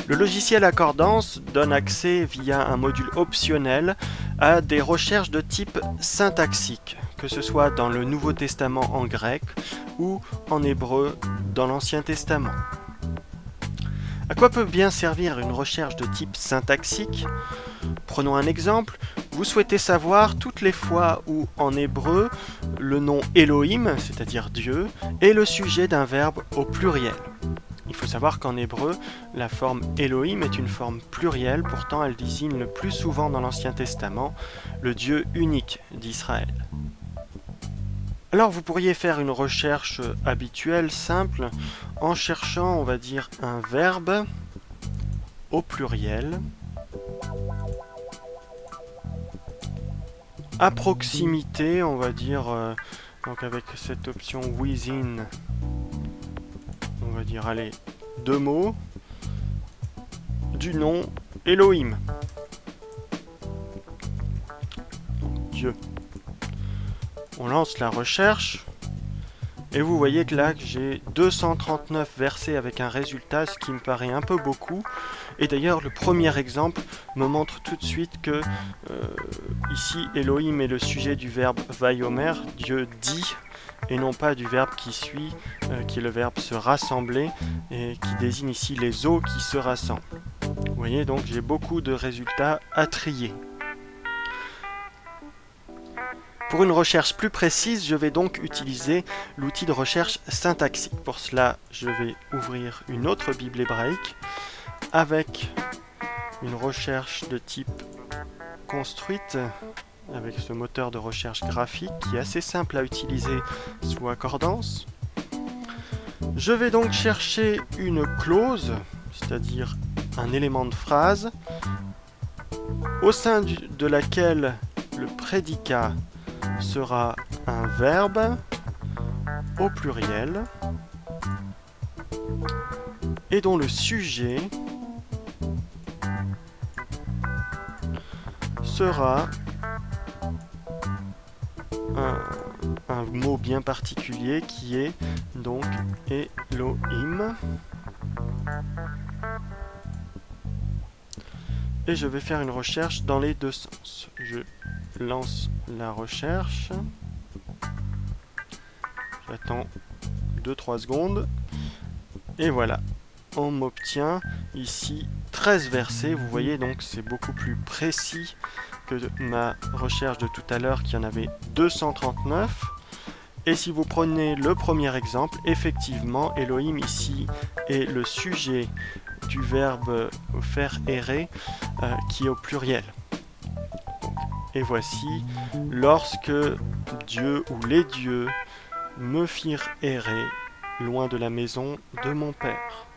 Le logiciel Accordance donne accès via un module optionnel à des recherches de type syntaxique, que ce soit dans le Nouveau Testament en grec ou en hébreu dans l'Ancien Testament. À quoi peut bien servir une recherche de type syntaxique ? Prenons un exemple. Vous souhaitez savoir toutes les fois où, en hébreu, le nom Elohim, c'est-à-dire Dieu, est le sujet d'un verbe au pluriel. Il faut savoir qu'en hébreu, la forme Elohim est une forme plurielle, pourtant elle désigne le plus souvent dans l'Ancien Testament le Dieu unique d'Israël. Alors vous pourriez faire une recherche habituelle, simple, en cherchant, on va dire, un verbe au pluriel, à proximité, on va dire, donc avec cette option within, on va dire, allez, 2 mots, du nom Elohim. Donc, Dieu. On lance la recherche, et vous voyez que là, j'ai 239 versets avec un résultat, ce qui me paraît un peu beaucoup. Et d'ailleurs, le premier exemple me montre tout de suite que ici, Elohim est le sujet du verbe vayomer, Dieu dit, et non pas du verbe qui suit, qui est le verbe se rassembler, et qui désigne ici les eaux qui se rassemblent. Vous voyez, donc j'ai beaucoup de résultats à trier. Pour une recherche plus précise, je vais donc utiliser l'outil de recherche syntaxique. Pour cela, je vais ouvrir une autre Bible hébraïque avec une recherche de type construite, avec ce moteur de recherche graphique qui est assez simple à utiliser sous Accordance. Je vais donc chercher une clause, c'est-à-dire un élément de phrase, au sein de laquelle le prédicat sera un verbe au pluriel et dont le sujet sera un mot bien particulier qui est donc Elohim. Et je vais faire une recherche dans les deux sens. Je lance la recherche. J'attends 2-3 secondes. Et voilà. On m'obtient ici 13 versets. Vous voyez, donc c'est beaucoup plus précis que ma recherche de tout à l'heure qui en avait 239. Et si vous prenez le premier exemple, effectivement, Elohim ici est le sujet du verbe faire errer qui est au pluriel. Et voici, lorsque Dieu ou les dieux me firent errer loin de la maison de mon Père.